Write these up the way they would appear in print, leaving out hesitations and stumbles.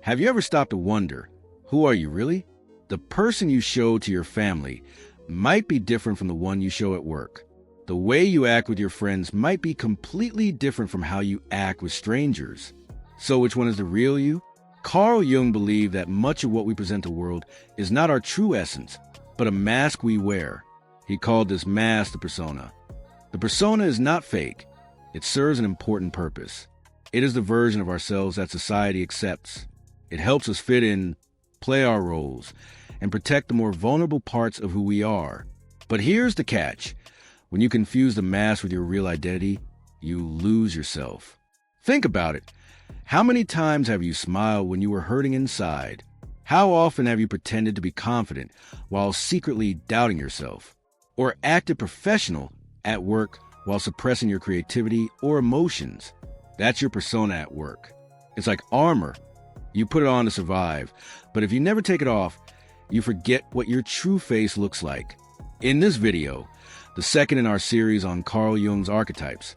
Have you ever stopped to wonder, who are you really? The person you show to your family might be different from the one you show at work. The way you act with your friends might be completely different from how you act with strangers. So which one is the real you? Carl Jung believed that much of what we present to the world is not our true essence, but a mask we wear. He called this mask the persona. The persona is not fake. It serves an important purpose. It is the version of ourselves that society accepts. It helps us fit in, play our roles, and protect the more vulnerable parts of who we are. But here's the catch. When you confuse the mask with your real identity, you lose yourself. Think about it. How many times have you smiled when you were hurting inside? How often have you pretended to be confident while secretly doubting yourself? Or acted professional at work while suppressing your creativity or emotions? That's your persona at work. It's like armor. You put it on to survive, but if you never take it off, you forget what your true face looks like. In this video, the second in our series on Carl Jung's archetypes,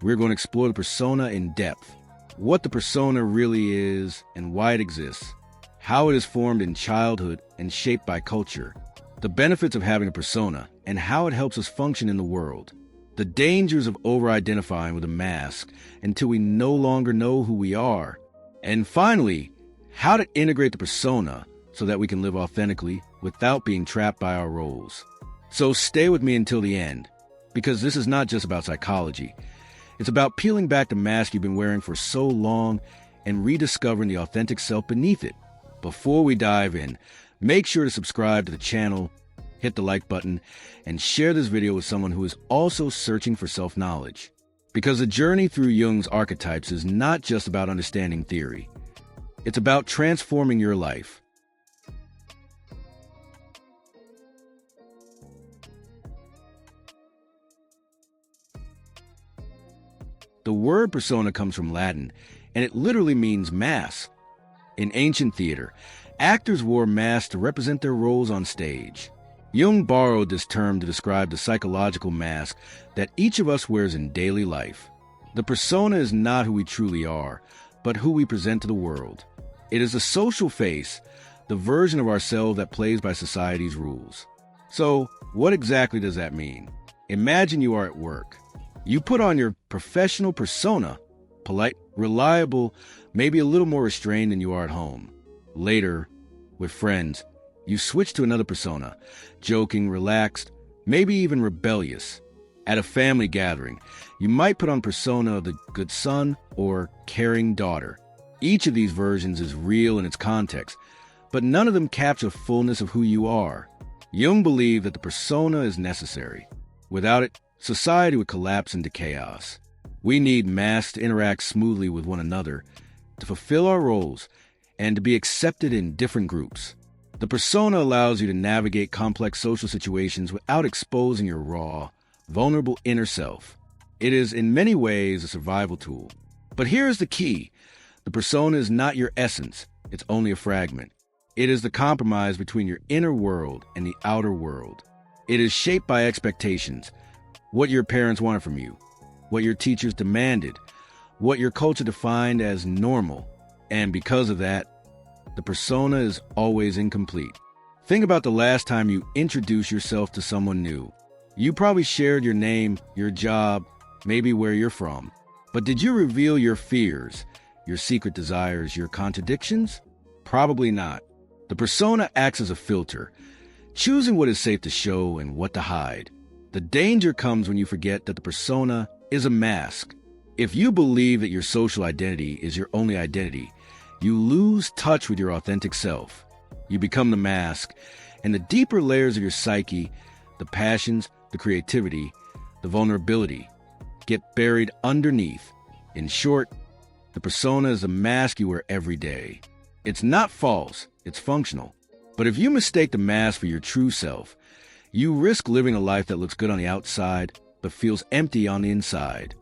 we're going to explore the persona in depth, what the persona really is and why it exists, how it is formed in childhood and shaped by culture, the benefits of having a persona, and how it helps us function in the world, the dangers of over-identifying with a mask until we no longer know who we are, and finally, how to integrate the persona so that we can live authentically without being trapped by our roles. So stay with me until the end, because this is not just about psychology. It's about peeling back the mask you've been wearing for so long and rediscovering the authentic self beneath it. Before we dive in, make sure to subscribe to the channel, hit the like button, and share this video with someone who is also searching for self-knowledge. Because the journey through Jung's archetypes is not just about understanding theory. It's about transforming your life. The word persona comes from Latin, and it literally means mask. In ancient theater, actors wore masks to represent their roles on stage. Jung borrowed this term to describe the psychological mask that each of us wears in daily life. The persona is not who we truly are, but who we present to the world. It is a social face, the version of ourselves that plays by society's rules. So, what exactly does that mean? Imagine you are at work. You put on your professional persona, polite, reliable, maybe a little more restrained than you are at home. Later, with friends, you switch to another persona, joking, relaxed, maybe even rebellious. At a family gathering, you might put on persona of the good son or caring daughter. Each of these versions is real in its context, but none of them capture the fullness of who you are. Jung believed that the persona is necessary. Without it, society would collapse into chaos. We need masks to interact smoothly with one another, to fulfill our roles, and to be accepted in different groups. The persona allows you to navigate complex social situations without exposing your raw, vulnerable inner self. It is in many ways a survival tool. But here's the key. The persona is not your essence. It's only a fragment. It is the compromise between your inner world and the outer world. It is shaped by expectations, what your parents wanted from you, what your teachers demanded, what your culture defined as normal. And because of that, the persona is always incomplete. Think about the last time you introduced yourself to someone new. You probably shared your name, your job, maybe where you're from. But did you reveal your fears, your secret desires, your contradictions? Probably not. The persona acts as a filter, choosing what is safe to show and what to hide. The danger comes when you forget that the persona is a mask. If you believe that your social identity is your only identity, you lose touch with your authentic self. You become the mask, and the deeper layers of your psyche, the passions, the creativity, the vulnerability, get buried underneath. In short, the persona is a mask you wear every day. It's not false, it's functional. But if you mistake the mask for your true self, you risk living a life that looks good on the outside, but feels empty on the inside.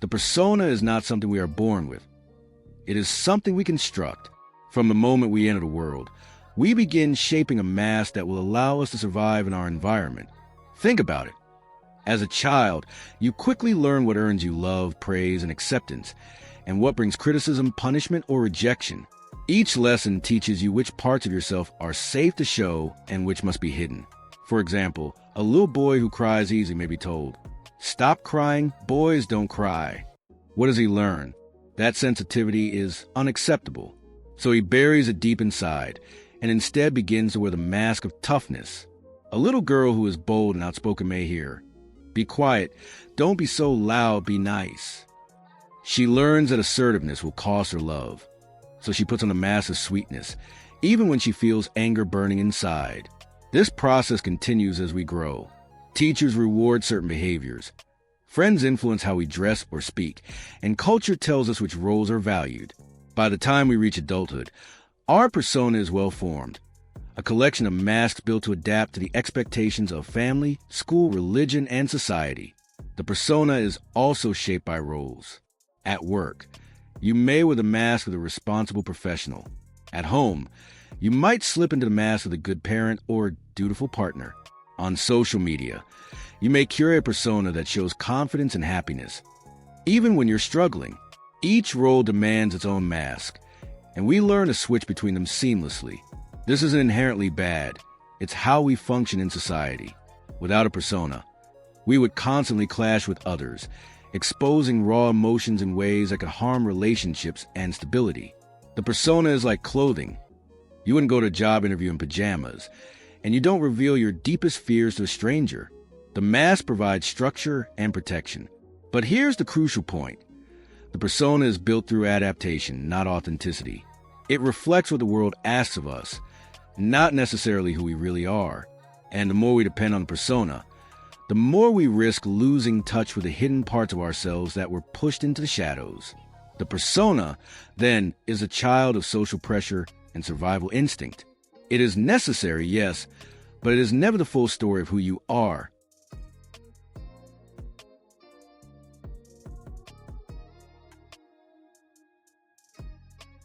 The persona is not something we are born with. It is something we construct. From the moment we enter the world, we begin shaping a mask that will allow us to survive in our environment. Think about it. As a child, you quickly learn what earns you love, praise, and acceptance, and what brings criticism, punishment, or rejection. Each lesson teaches you which parts of yourself are safe to show and which must be hidden. For example, a little boy who cries easily may be told, "Stop crying, boys don't cry." What does he learn? That sensitivity is unacceptable. So he buries it deep inside, and instead begins to wear the mask of toughness. A little girl who is bold and outspoken may hear, "Be quiet, don't be so loud, be nice." She learns that assertiveness will cost her love, so she puts on a mask of sweetness, even when she feels anger burning inside. This process continues as we grow. Teachers reward certain behaviors. Friends influence how we dress or speak, and culture tells us which roles are valued. By the time we reach adulthood, our persona is well formed, a collection of masks built to adapt to the expectations of family, school, religion, and society. The persona is also shaped by roles. At work, you may wear the mask of the responsible professional. At home, you might slip into the mask of the good parent or dutiful partner. On social media, you may curate a persona that shows confidence and happiness. Even when you're struggling, each role demands its own mask, and we learn to switch between them seamlessly. This isn't inherently bad. It's how we function in society. Without a persona, we would constantly clash with others, exposing raw emotions in ways that could harm relationships and stability. The persona is like clothing. You wouldn't go to a job interview in pajamas, and you don't reveal your deepest fears to a stranger. The mask provides structure and protection. But here's the crucial point. The persona is built through adaptation, not authenticity. It reflects what the world asks of us, not necessarily who we really are. And the more we depend on the persona, the more we risk losing touch with the hidden parts of ourselves that were pushed into the shadows. The persona, then, is a child of social pressure and survival instinct. It is necessary, yes, but it is never the full story of who you are.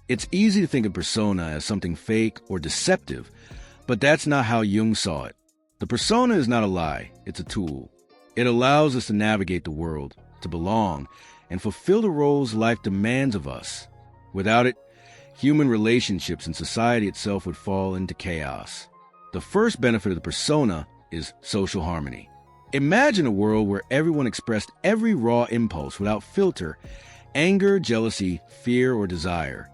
It's easy to think of persona as something fake or deceptive, but that's not how Jung saw it. The persona is not a lie, it's a tool. It allows us to navigate the world, to belong, and fulfill the roles life demands of us. Without it, human relationships and society itself would fall into chaos. The first benefit of the persona is social harmony. Imagine a world where everyone expressed every raw impulse without filter, anger, jealousy, fear, or desire.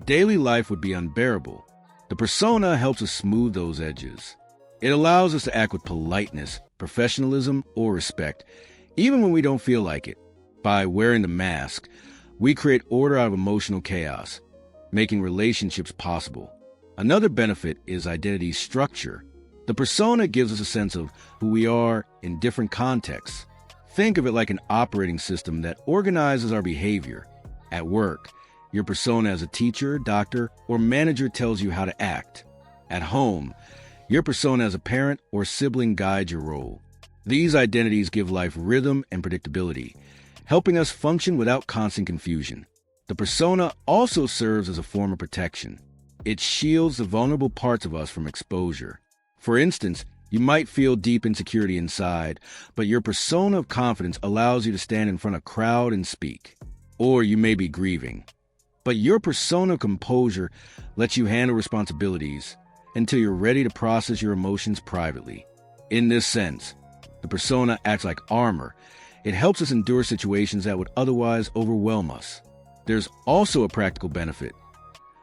Daily life would be unbearable. The persona helps us smooth those edges. It allows us to act with politeness, professionalism, or respect, even when we don't feel like it. By wearing the mask, we create order out of emotional chaos, making relationships possible. Another benefit is identity structure. The persona gives us a sense of who we are in different contexts. Think of it like an operating system that organizes our behavior. At work, your persona as a teacher, doctor, or manager tells you how to act. At home, your persona as a parent or sibling guides your role. These identities give life rhythm and predictability, helping us function without constant confusion. The persona also serves as a form of protection. It shields the vulnerable parts of us from exposure. For instance, you might feel deep insecurity inside, but your persona of confidence allows you to stand in front of a crowd and speak. Or you may be grieving, but your persona of composure lets you handle responsibilities until you're ready to process your emotions privately. In this sense, the persona acts like armor. It helps us endure situations that would otherwise overwhelm us. There's also a practical benefit.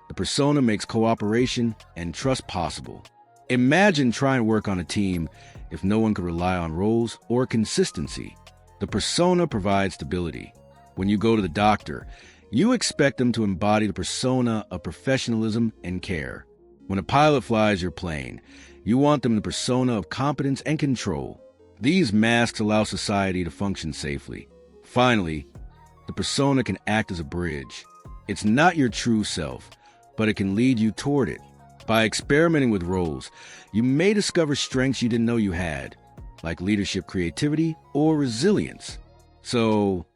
The persona makes cooperation and trust possible. Imagine trying to work on a team if no one could rely on roles or consistency. The persona provides stability. When you go to the doctor, you expect them to embody the persona of professionalism and care. When a pilot flies your plane, you want them the persona of competence and control. These masks allow society to function safely. Finally, the persona can act as a bridge. It's not your true self, but it can lead you toward it. By experimenting with roles, you may discover strengths you didn't know you had, like leadership, creativity, or resilience. So,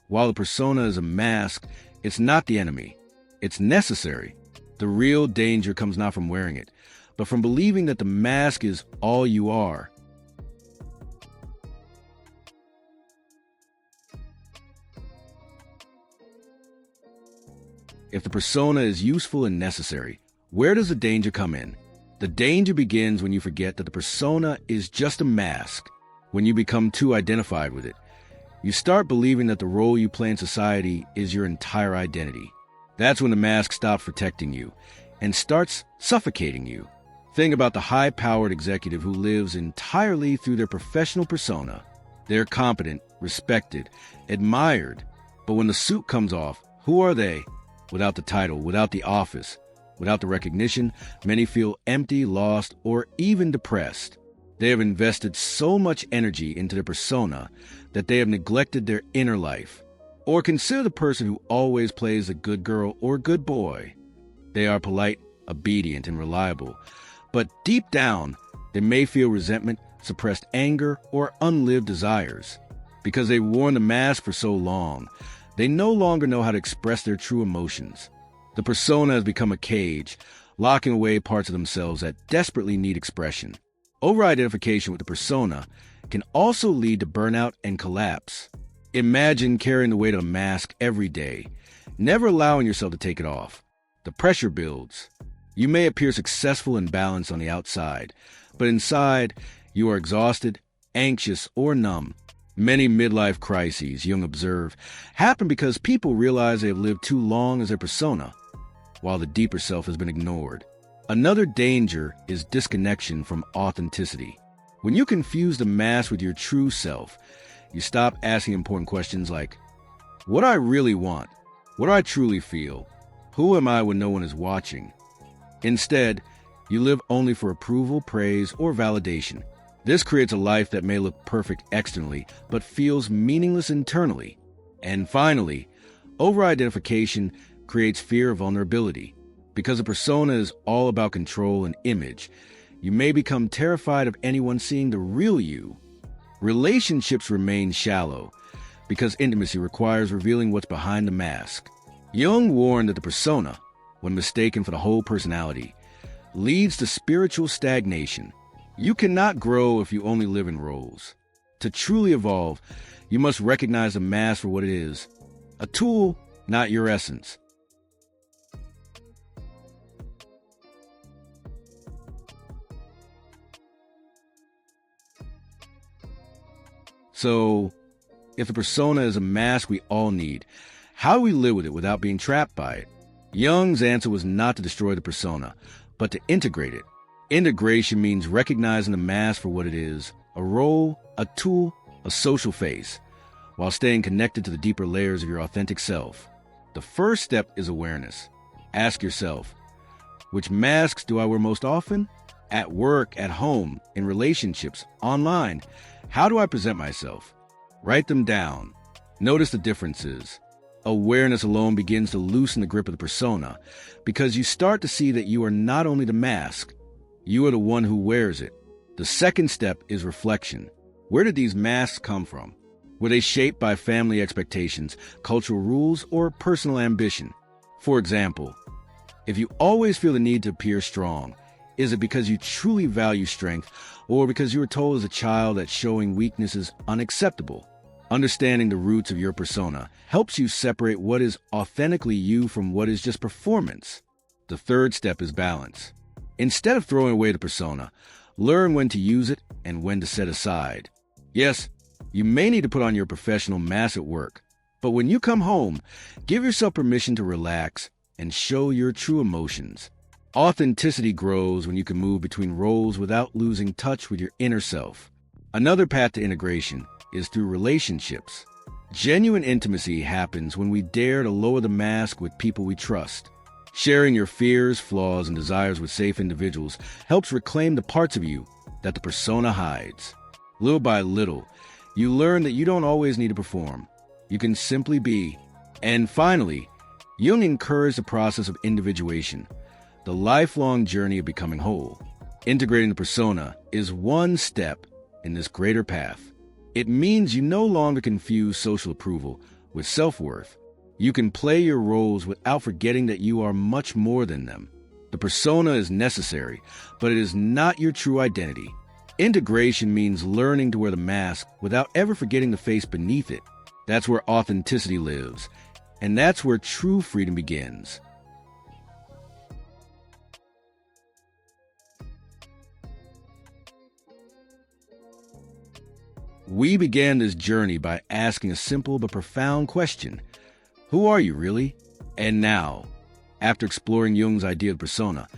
while the persona is a mask, it's not the enemy. It's necessary. The real danger comes not from wearing it, but from believing that the mask is all you are. If the persona is useful and necessary, where does the danger come in? The danger begins when you forget that the persona is just a mask. When you become too identified with it, you start believing that the role you play in society is your entire identity. That's when the mask stops protecting you and starts suffocating you. Think about the high-powered executive who lives entirely through their professional persona. They're competent, respected, admired. But when the suit comes off, who are they? Without the title, without the office, without the recognition, many feel empty, lost, or even depressed. They have invested so much energy into their persona that they have neglected their inner life. Or consider the person who always plays the good girl or good boy. They are polite, obedient, and reliable. But deep down, they may feel resentment, suppressed anger, or unlived desires. Because they've worn the mask for so long, they no longer know how to express their true emotions. The persona has become a cage, locking away parts of themselves that desperately need expression. Over-identification with the persona can also lead to burnout and collapse. Imagine carrying the weight of a mask every day, never allowing yourself to take it off. The pressure builds. You may appear successful and balanced on the outside, but inside, you are exhausted, anxious, or numb. Many midlife crises, Jung observed, happen because people realize they have lived too long as their persona, while the deeper self has been ignored. Another danger is disconnection from authenticity. When you confuse the mask with your true self, you stop asking important questions like, what do I really want? What do I truly feel? Who am I when no one is watching? Instead, you live only for approval, praise, or validation. This creates a life that may look perfect externally, but feels meaningless internally. And finally, over-identification creates fear of vulnerability. Because a persona is all about control and image, you may become terrified of anyone seeing the real you. Relationships remain shallow, because intimacy requires revealing what's behind the mask. Jung warned that the persona, when mistaken for the whole personality, leads to spiritual stagnation. You cannot grow if you only live in roles. To truly evolve, you must recognize the mask for what it is, a tool, not your essence. So, if the persona is a mask we all need, how do we live with it without being trapped by it? Jung's answer was not to destroy the persona, but to integrate it. Integration means recognizing the mask for what it is, a role, a tool, a social face, while staying connected to the deeper layers of your authentic self. The first step is awareness. Ask yourself, which masks do I wear most often? At work, at home, in relationships, online. How do I present myself? Write them down. Notice the differences. Awareness alone begins to loosen the grip of the persona, because you start to see that you are not only the mask, you are the one who wears it. The second step is reflection. Where did these masks come from? Were they shaped by family expectations, cultural rules, or personal ambition? For example, if you always feel the need to appear strong, is it because you truly value strength, or because you were told as a child that showing weakness is unacceptable? Understanding the roots of your persona helps you separate what is authentically you from what is just performance. The third step is balance. Instead of throwing away the persona, learn when to use it and when to set aside. Yes, you may need to put on your professional mask at work, but when you come home, give yourself permission to relax and show your true emotions. Authenticity grows when you can move between roles without losing touch with your inner self. Another path to integration is through relationships. Genuine intimacy happens when we dare to lower the mask with people we trust. Sharing your fears, flaws, and desires with safe individuals helps reclaim the parts of you that the persona hides. Little by little, you learn that you don't always need to perform. You can simply be. And finally, Jung encouraged the process of individuation, the lifelong journey of becoming whole. Integrating the persona is one step in this greater path. It means you no longer confuse social approval with self-worth. You can play your roles without forgetting that you are much more than them. The The persona is necessary, but it is not your true identity. Integration means learning to wear the mask without ever forgetting the face beneath it. That's where authenticity lives, and that's where true freedom begins. We began this journey by asking a simple but profound question. Who are you, really? And now, after exploring Jung's idea of persona,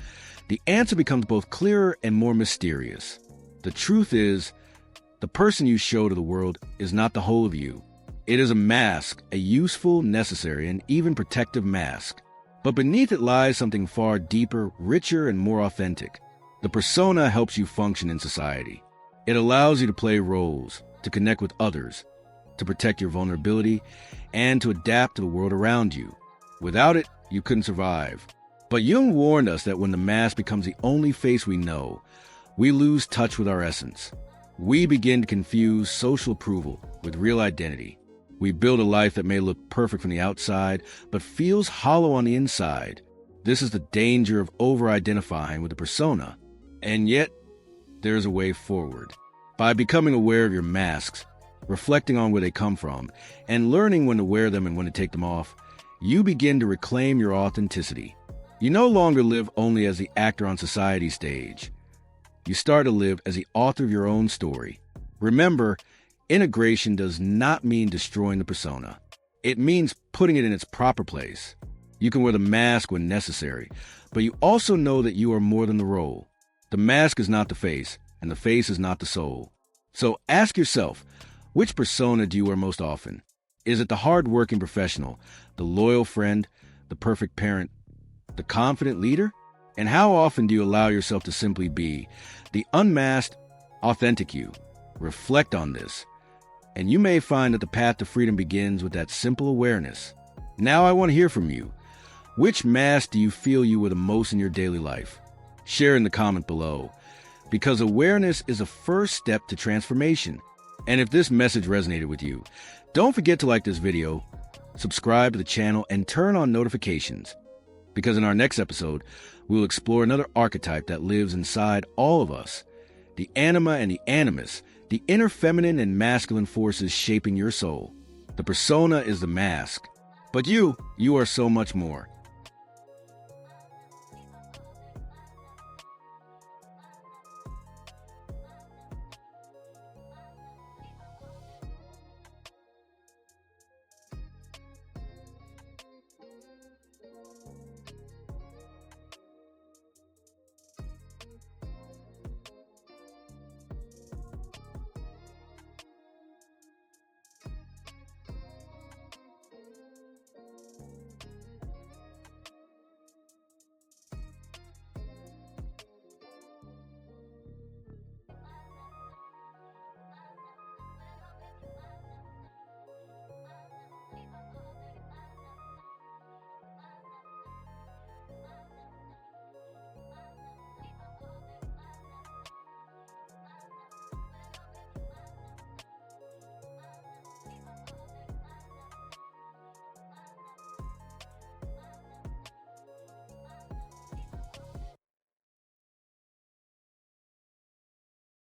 the answer becomes both clearer and more mysterious. The truth is, the person you show to the world is not the whole of you. It is a mask, a useful, necessary, and even protective mask. But beneath it lies something far deeper, richer, and more authentic. The persona helps you function in society. It allows you to play roles, to connect with others, to protect your vulnerability, and to adapt to the world around you. Without it, you couldn't survive. But Jung warned us that when the mask becomes the only face we know, we lose touch with our essence. We begin to confuse social approval with real identity. We build a life that may look perfect from the outside, but feels hollow on the inside. This is the danger of over-identifying with the persona. And yet, there's a way forward. By becoming aware of your masks, reflecting on where they come from, and learning when to wear them and when to take them off, you begin to reclaim your authenticity. You no longer live only as the actor on society's stage. You start to live as the author of your own story. Remember, integration does not mean destroying the persona. It means putting it in its proper place. You can wear the mask when necessary, but you also know that you are more than the role. The mask is not the face, and the face is not the soul. So ask yourself, which persona do you wear most often? Is it the hard-working professional, the loyal friend, the perfect parent, the confident leader? And how often do you allow yourself to simply be the unmasked, authentic you? Reflect on this, and you may find that the path to freedom begins with that simple awareness. Now I want to hear from you. Which mask do you feel you wear the most in your daily life? Share in the comment below, because awareness is a first step to transformation. And if this message resonated with you, don't forget to like this video, subscribe to the channel, and turn on notifications. Because in our next episode, we'll explore another archetype that lives inside all of us, the anima and the animus, the inner feminine and masculine forces shaping your soul. The persona is the mask, but you are so much more.